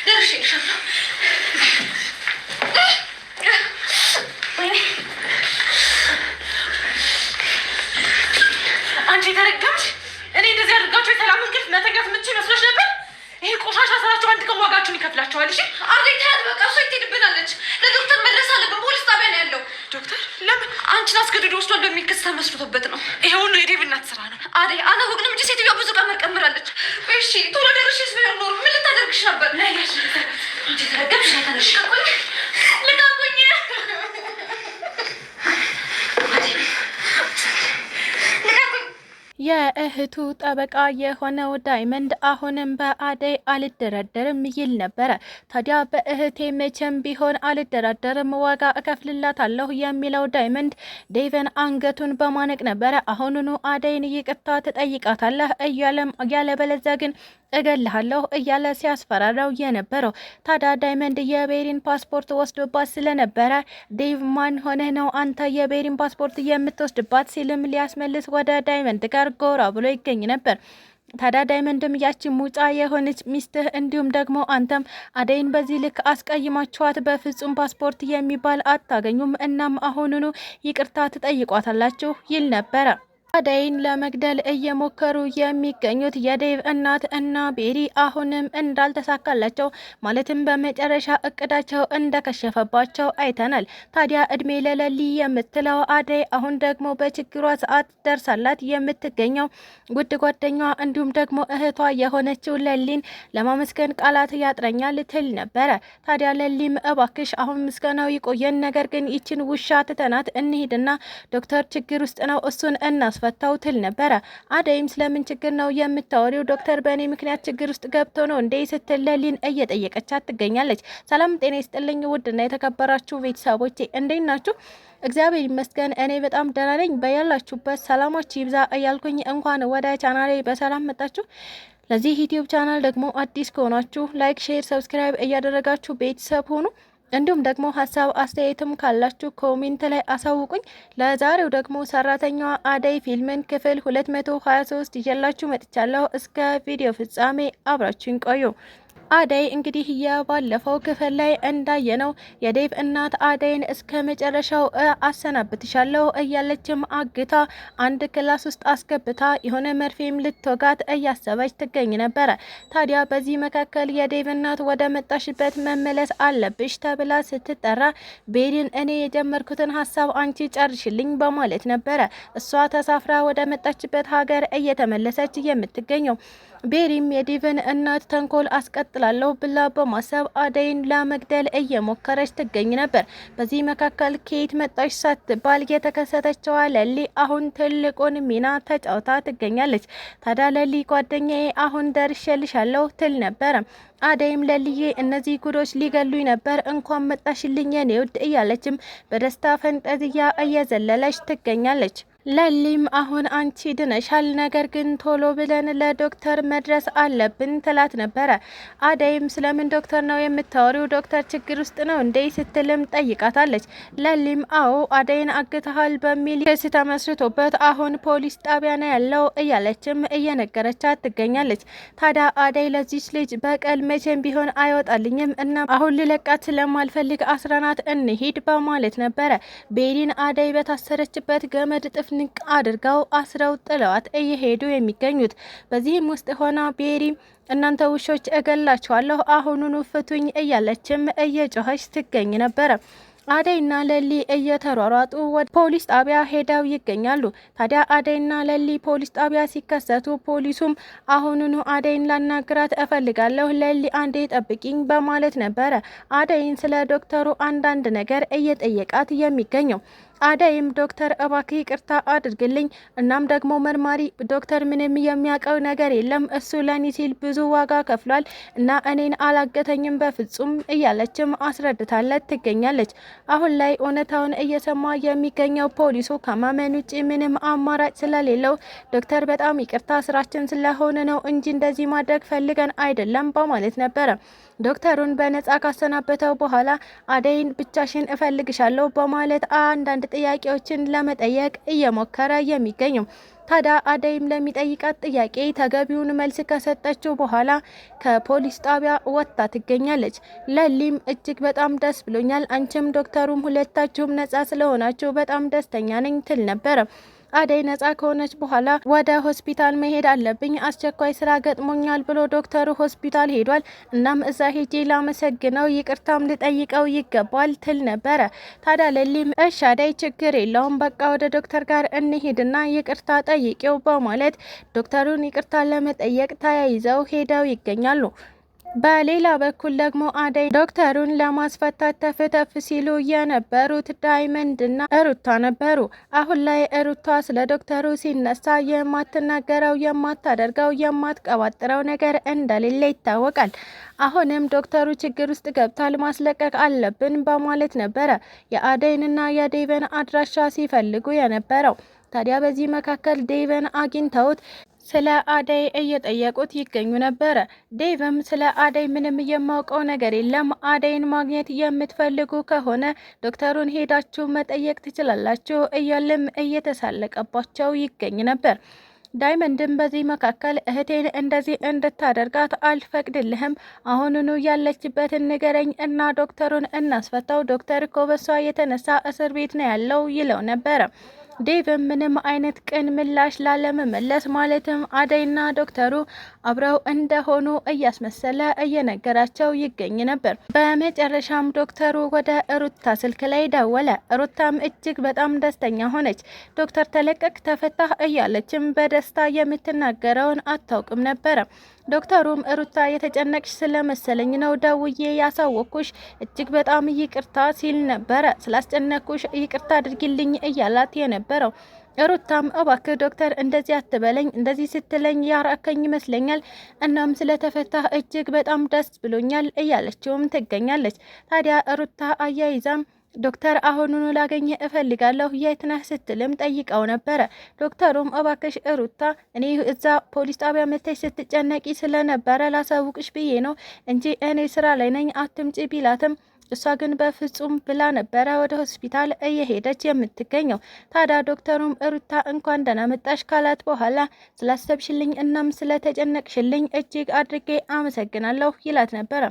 ደርሼልሻለሁ። አንቺ ተረጋግሽ። እኔ እንደዚህ አድርጋችሁ የሰላም እንቅልፍ መተኛት የምትችይ መስሎሽ ነበር? ይሄ ቆሻሻ ስራችሁ አንድ ቀን ዋጋችሁን ይከፍላችኋል። እሺ አሬት ታያት። በቃ እሷ ትሄድብናለች። ለዶክተር መድረስ አለብን። ፖሊስ ጣቢያ ነው ያለው። ዶክተር ለምን አንቺን አስገድዶ ወስዷል በሚል ክስ ተመስርቶበት ነው። ይሄ ሁሉ የዴቭ እናት ስራ ነው። አሬ አላወቅንም እንጂ ሴትዮዋ ብዙ ቀን መቀመራለች። እሺ ቶሎ ደርሼስ ቢሆን ኖሮ ምን ልታደርግሽ ነበር? አንቺ ተረጋግሽ። ተነሽ ልቀቁኝ። የእህቱ ጠበቃ የሆነው ዳይመንድ አሁንም በአደይ አልደራደርም ይል ነበረ። ታዲያ በእህቴ መቼም ቢሆን አልደራደርም ዋጋ እከፍልላታለሁ የሚለው ዳይመንድ ዴቭን አንገቱን በማነቅ ነበረ። አሁኑኑ አደይን ይቅርታ ትጠይቃታለህ ያለበለዚያ ግን እገልሃለሁ እያለ ሲያስፈራራው የነበረው። ታዲያ ዳይመንድ የቤሪን ፓስፖርት ወስዶባት ስለነበረ ዴቭ ማን ሆነ ነው አንተ የቤሪን ፓስፖርት የምትወስድባት ሲልም ሊያስመልስ ወደ ዳይመንድ ጋር ጎራ ብሎ ይገኝ ነበር። ታዲያ ዳይመንድም ያቺ ሙጫ የሆነች ሚስትህ እንዲሁም ደግሞ አንተም አደይን በዚህ ልክ አስቀይማችኋት በፍጹም ፓስፖርት የሚባል አታገኙም፣ እናም አሁኑኑ ይቅርታ ትጠይቋታላችሁ ይል ነበረ። አደይን ለመግደል እየሞከሩ የሚገኙት የዴቭ እናት እና ቤሪ አሁንም እንዳልተሳካላቸው ማለትም በመጨረሻ እቅዳቸው እንደከሸፈባቸው አይተናል። ታዲያ እድሜ ለለሊ የምትለው አደይ አሁን ደግሞ በችግሯ ሰዓት ደርሳላት የምትገኘው ውድ ጓደኛዋ እንዲሁም ደግሞ እህቷ የሆነችው ለሊን ለማመስገን ቃላት ያጥረኛል ትል ነበረ። ታዲያ ለሊም እባክሽ አሁን ምስጋናው ይቆየን፣ ነገር ግን ይችን ውሻ ትተናት እንሂድና ዶክተር ችግር ውስጥ ነው እሱን እናስፈታው ትል ነበረ። አደይም ስለምን ችግር ነው የምታወሪው? ዶክተር በእኔ ምክንያት ችግር ውስጥ ገብቶ ነው እንዴ ስትል ለሊን እየጠየቀቻት ትገኛለች። ሰላም ጤና ይስጥልኝ ውድና የተከበራችሁ ቤተሰቦቼ እንዴት ናችሁ? እግዚአብሔር ይመስገን እኔ በጣም ደህና ነኝ። በያላችሁበት ሰላማችሁ ይብዛ እያልኩኝ እንኳን ወደ ቻናሌ በሰላም መጣችሁ። ለዚህ ዩቲዩብ ቻናል ደግሞ አዲስ ከሆናችሁ ላይክ፣ ሼር፣ ሰብስክራይብ እያደረጋችሁ ቤተሰብ ሆኑ። እንዲሁም ደግሞ ሀሳብ አስተያየትም ካላችሁ ኮሜንት ላይ አሳውቁኝ። ለዛሬው ደግሞ ሰራተኛዋ አደይ ፊልምን ክፍል 223 ይዤላችሁ መጥቻለሁ። እስከ ቪዲዮ ፍጻሜ አብራችሁን ቆዩ። አደይ እንግዲህ የባለፈው ክፍል ላይ እንዳየነው የዴቭ እናት አደይን እስከ መጨረሻው አሰናብትሻለሁ እያለችም አግታ አንድ ክላስ ውስጥ አስገብታ የሆነ መርፌም ልትወጋት እያሰበች ትገኝ ነበረ። ታዲያ በዚህ መካከል የዴቭ እናት ወደ መጣሽበት መመለስ አለብሽ ተብላ ስትጠራ ቤሪን እኔ የጀመርኩትን ሀሳብ አንቺ ጨርሽልኝ በማለት ነበረ እሷ ተሳፍራ ወደ መጣችበት ሀገር እየተመለሰች የምትገኘው። ቤሪም የዴቭን እናት ተንኮል አስቀጥላለሁ ብላ በማሰብ አደይን ለመግደል እየሞከረች ትገኝ ነበር። በዚህ መካከል ከየት መጣሽ ሳትባል የተከሰተችዋ ለሊ አሁን ትልቁን ሚና ተጫውታ ትገኛለች። ታዲያ ለሊ ጓደኛዬ አሁን ደርሼልሻለሁ ትል ነበረ። አደይም ለልዬ እነዚህ ጉዶች ሊገሉኝ ነበር እንኳን መጣሽልኝ የኔ ውድ እያለችም በደስታ ፈንጠዝያ እየዘለለች ትገኛለች። ለሊም አሁን አንቺ ድነሻል፣ ነገር ግን ቶሎ ብለን ለዶክተር መድረስ አለብን ትላት ነበረ። አደይም ስለምን ዶክተር ነው የምታወሪው? ዶክተር ችግር ውስጥ ነው እንዴ ስትልም ጠይቃታለች። ለሊም አዎ አደይን አግተሃል በሚል ክስ ተመስርቶበት አሁን ፖሊስ ጣቢያ ነው ያለው እያለችም እየነገረቻት ትገኛለች። ታዲያ አደይ ለዚች ልጅ በቀል መቼም ቢሆን አይወጣልኝም እና አሁን ልለቃት ስለማልፈልግ አስረናት እንሂድ በማለት ነበረ ቤሪን አደይ በታሰረችበት ገመድ ጥፍ ንቅ አድርገው አስረው ጥለዋት እየሄዱ የሚገኙት። በዚህም ውስጥ ሆና ቤሪ እናንተ ውሾች እገላችኋለሁ አሁኑኑ ፍቱኝ እያለችም እየጮኸች ትገኝ ነበረ። አደይና ለሊ እየተሯሯጡ ወደ ፖሊስ ጣቢያ ሄደው ይገኛሉ። ታዲያ አደይና ለሊ ፖሊስ ጣቢያ ሲከሰቱ ፖሊሱም አሁኑኑ አደይን ላናግራት እፈልጋለሁ ለሊ አንዴ ጠብቂኝ በማለት ነበረ አደይን ስለ ዶክተሩ አንዳንድ ነገር እየጠየቃት የሚገኘው። አደይም ዶክተር እባክህ ይቅርታ አድርግልኝ፣ እናም ደግሞ መርማሪ ዶክተር ምንም የሚያውቀው ነገር የለም እሱ ለኔ ሲል ብዙ ዋጋ ከፍሏል እና እኔን አላገተኝም በፍጹም እያለችም አስረድታለት ትገኛለች። አሁን ላይ እውነታውን እየሰማ የሚገኘው ፖሊሱ ከማመን ውጭ ምንም አማራጭ ስለሌለው ዶክተር በጣም ይቅርታ ስራችን ስለሆነ ነው እንጂ እንደዚህ ማድረግ ፈልገን አይደለም በማለት ነበረ ዶክተሩን በነጻ ካሰናበተው በኋላ አደይን ብቻሽን እፈልግሻለሁ በማለት አንዳንድ ጥያቄዎችን ለመጠየቅ እየሞከረ የሚገኘው። ታዲያ አደይም ለሚጠይቃት ጥያቄ ተገቢውን መልስ ከሰጠችው በኋላ ከፖሊስ ጣቢያ ወጥታ ትገኛለች። ለሊም እጅግ በጣም ደስ ብሎኛል፣ አንቺም ዶክተሩም ሁለታችሁም ነጻ ስለሆናችሁ በጣም ደስተኛ ነኝ ትል ነበር። አደይ ነጻ ከሆነች በኋላ ወደ ሆስፒታል መሄድ አለብኝ፣ አስቸኳይ ስራ ገጥሞኛል ብሎ ዶክተሩ ሆስፒታል ሄዷል። እናም እዛ ሄጄ ላመሰግነው ይቅርታም ልጠይቀው ይገባል ትል ነበረ። ታዲያ ለሊም እሺ አደይ ችግር የለውም በቃ ወደ ዶክተር ጋር እንሄድና ይቅርታ ጠይቄው በማለት ዶክተሩን ይቅርታ ለመጠየቅ ተያይዘው ሄደው ይገኛሉ። በሌላ በኩል ደግሞ አደይ ዶክተሩን ለማስፈታት ተፍተፍ ሲሉ የነበሩት ዳይመንድና ሩታ ነበሩ። አሁን ላይ ሩታ ስለ ዶክተሩ ሲነሳ የማትናገረው የማታደርገው የማትቀባጥረው ነገር እንደሌለ ይታወቃል። አሁንም ዶክተሩ ችግር ውስጥ ገብቷል ማስለቀቅ አለብን በማለት ነበረ የአደይንና የዴቨን አድራሻ ሲፈልጉ የነበረው። ታዲያ በዚህ መካከል ዴቨን አግኝተውት ስለ አደይ እየጠየቁት ይገኙ ነበረ። ዴቭም ስለ አደይ ምንም የማውቀው ነገር የለም፣ አደይን ማግኘት የምትፈልጉ ከሆነ ዶክተሩን ሄዳችሁ መጠየቅ ትችላላችሁ እያለም እየተሳለቀባቸው ይገኝ ነበር። ዳይመንድም በዚህ መካከል እህቴን እንደዚህ እንድታደርጋት አልፈቅድልህም፣ አሁኑኑ ያለችበትን ንገረኝ እና ዶክተሩን እናስፈታው፣ ዶክተር እኮ በሷ የተነሳ እስር ቤት ነው ያለው ይለው ነበረ። ዴቭም ምንም አይነት ቅን ምላሽ ላለመመለስ ማለትም አደይና ዶክተሩ አብረው እንደሆኑ እያስመሰለ እየነገራቸው ይገኝ ነበር። በመጨረሻም ዶክተሩ ወደ ሩታ ስልክ ላይ ደወለ። ሩታም እጅግ በጣም ደስተኛ ሆነች። ዶክተር ተለቀቅ ተፈታህ እያለችም በደስታ የምትናገረውን አታውቅም ነበረ። ዶክተሩም ሩታ የተጨነቅሽ ስለመሰለኝ ነው ደውዬ ያሳወኩሽ፣ እጅግ በጣም ይቅርታ ሲል ነበረ። ስላስጨነኩሽ ይቅርታ አድርጊልኝ እያላት የነበረው። ሩታም እባክህ ዶክተር እንደዚህ አትበለኝ፣ እንደዚህ ስትለኝ ያራከኝ ይመስለኛል፣ እናም ስለተፈታህ እጅግ በጣም ደስ ብሎኛል እያለችውም ትገኛለች። ታዲያ ሩታ አያይዛም ዶክተር አሁኑኑ ላገኘ እፈልጋለሁ የት ነህ ስትልም ጠይቀው ነበረ። ዶክተሩም እባክሽ ሩታ እኔ እዛ ፖሊስ ጣቢያ መተሽ ስትጨነቂ ስለነበረ ላሳውቅሽ ብዬ ነው እንጂ እኔ ስራ ላይ ነኝ አትምጪ ቢላትም እሷ ግን በፍጹም ብላ ነበረ ወደ ሆስፒታል እየሄደች የምትገኘው። ታዲያ ዶክተሩም ሩታ እንኳን ደህና መጣሽ ካላት በኋላ ስላሰብሽልኝ እናም ስለተጨነቅሽልኝ እጅግ አድርጌ አመሰግናለሁ ይላት ነበረ።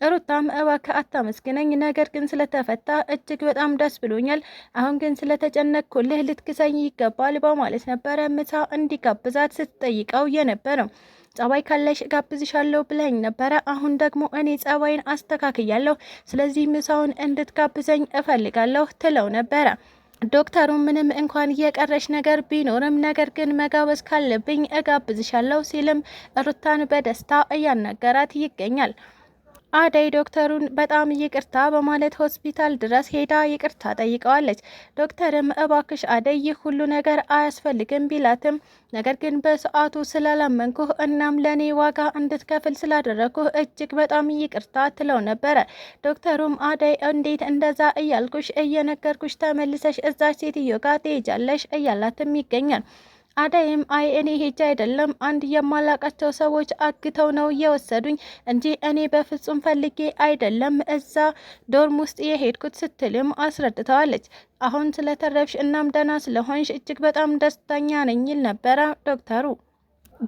ሩታም እባክህ አታመስግነኝ፣ ነገር ግን ስለተፈታ እጅግ በጣም ደስ ብሎኛል። አሁን ግን ስለተጨነቅኩልህ ልትክሰኝ ይገባል በማለት ነበረ ምሳ እንዲጋብዛት ስትጠይቀው የነበረው። ጸባይ ካለሽ ጋብዝሻለሁ ብለኝ ነበረ። አሁን ደግሞ እኔ ጸባይን አስተካክያለሁ፣ ስለዚህ ምሳውን እንድትጋብዘኝ እፈልጋለሁ ትለው ነበረ። ዶክተሩ ምንም እንኳን የቀረሽ ነገር ቢኖርም ነገር ግን መጋበዝ ካለብኝ እጋብዝሻለሁ ሲልም ሩታን በደስታ እያናገራት ይገኛል። አደይ ዶክተሩን በጣም ይቅርታ በማለት ሆስፒታል ድረስ ሄዳ ይቅርታ ጠይቀዋለች። ዶክተርም እባክሽ አደይ ይህ ሁሉ ነገር አያስፈልግም ቢላትም ነገር ግን በሰዓቱ ስላላመንኩህ እናም ለኔ ዋጋ እንድትከፍል ስላደረኩህ እጅግ በጣም ይቅርታ ትለው ነበረ። ዶክተሩም አደይ እንዴት እንደዛ እያልኩሽ እየነገርኩሽ ተመልሰሽ እዛች ሴትዮ ጋር ትሄጃለሽ እያላትም ይገኛል። አደይም አይ እኔ ሄጄ አይደለም አንድ የማላቃቸው ሰዎች አግተው ነው የወሰዱኝ እንጂ እኔ በፍጹም ፈልጌ አይደለም እዛ ዶርም ውስጥ የሄድኩት ስትልም አስረድተዋለች። አሁን ስለተረፍሽ እናም ደህና ስለሆንሽ እጅግ በጣም ደስተኛ ነኝ ይል ነበረ ዶክተሩ።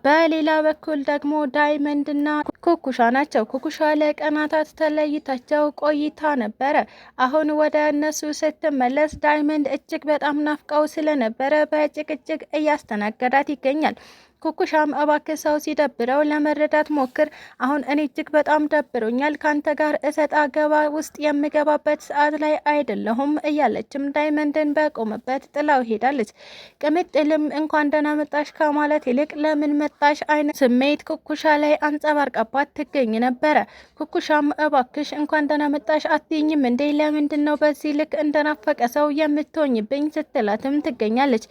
በሌላ በኩል ደግሞ ዳይመንድና ኩኩሻ ናቸው። ኩኩሻ ለቀናታት ተለይታቸው ቆይታ ነበረ። አሁን ወደ እነሱ ስትመለስ ዳይመንድ እጅግ በጣም ናፍቀው ስለነበረ በጭቅጭቅ እያስተናገዳት ይገኛል። ኩኩሻም እባክህ ሰው ሲደብረው ለመረዳት ሞክር፣ አሁን እኔ እጅግ በጣም ደብሮኛል፣ ካንተ ጋር እሰጣ ገባ ውስጥ የምገባበት ሰዓት ላይ አይደለሁም እያለችም ዳይመንድን በቆመበት ጥላው ሄዳለች። ቅምጥልም እንኳን ደህና መጣሽ ከማለት ይልቅ ለምን መጣሽ አይነት ስሜት ኩኩሻ ላይ አንጸባርቃባት ትገኝ ነበረ። ኩኩሻም እባክሽ እንኳን ደህና መጣሽ አትይኝም እንዴ? ለምንድን ነው በዚህ ልክ እንደናፈቀ ሰው የምትሆኝብኝ? ስትላትም ትገኛለች።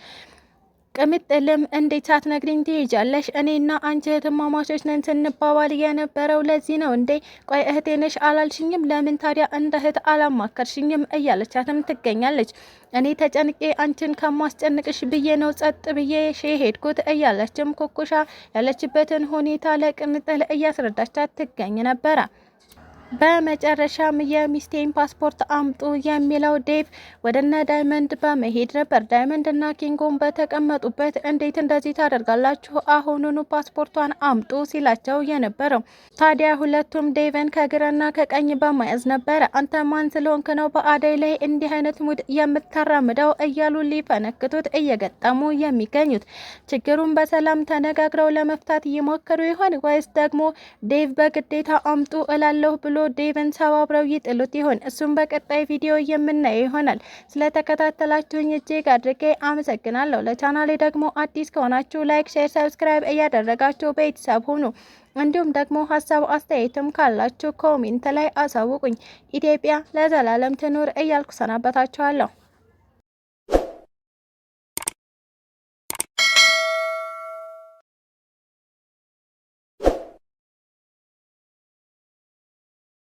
ቅምጥልም እንዴት ሳትነግሪኝ ትሄጃለሽ? እኔና አንቺ እህትማማቾች ነን ስንባባል የነበረው ለዚህ ነው እንዴ? ቆይ እህቴ ነሽ አላልሽኝም? ለምን ታዲያ እንደ እህት አላማከርሽኝም? እያለቻትም ትገኛለች። እኔ ተጨንቄ አንቺን ከማስጨንቅሽ ብዬ ነው ጸጥ ብዬ ሄድኩት እያለችም ኩኩሻ ያለችበትን ሁኔታ ለቅምጥል እያስረዳቻት ትገኝ ነበረ። በመጨረሻም የሚስቴን ፓስፖርት አምጡ የሚለው ዴቭ ወደነ ዳይመንድ በመሄድ ነበር። ዳይመንድ እና ኪንጎን በተቀመጡበት እንዴት እንደዚህ ታደርጋላችሁ? አሁኑኑ ፓስፖርቷን አምጡ ሲላቸው የነበረው። ታዲያ ሁለቱም ዴቭን ከግራና ከቀኝ በመያዝ ነበረ። አንተ ማን ስለሆንክ ነው በአደይ ላይ እንዲህ አይነት ሙድ የምታራምደው? እያሉ ሊፈነክቱት እየገጠሙ የሚገኙት። ችግሩን በሰላም ተነጋግረው ለመፍታት ይሞክሩ ይሆን ወይስ ደግሞ ዴቭ በግዴታ አምጡ እላለሁ ብሎ ዴቭን ሰባብረው ይጥሉት ይሆን? እሱም በቀጣይ ቪዲዮ የምናየው ይሆናል። ስለተከታተላችሁኝ እጅግ አድርጌ አመሰግናለሁ። ለቻናሌ ደግሞ አዲስ ከሆናችሁ ላይክ፣ ሼር፣ ሰብስክራይብ እያደረጋችሁ ቤተሰብ ሁኑ። እንዲሁም ደግሞ ሀሳብ አስተያየትም ካላችሁ ኮሜንት ላይ አሳውቁኝ። ኢትዮጵያ ለዘላለም ትኑር እያልኩ ሰናበታችኋለሁ።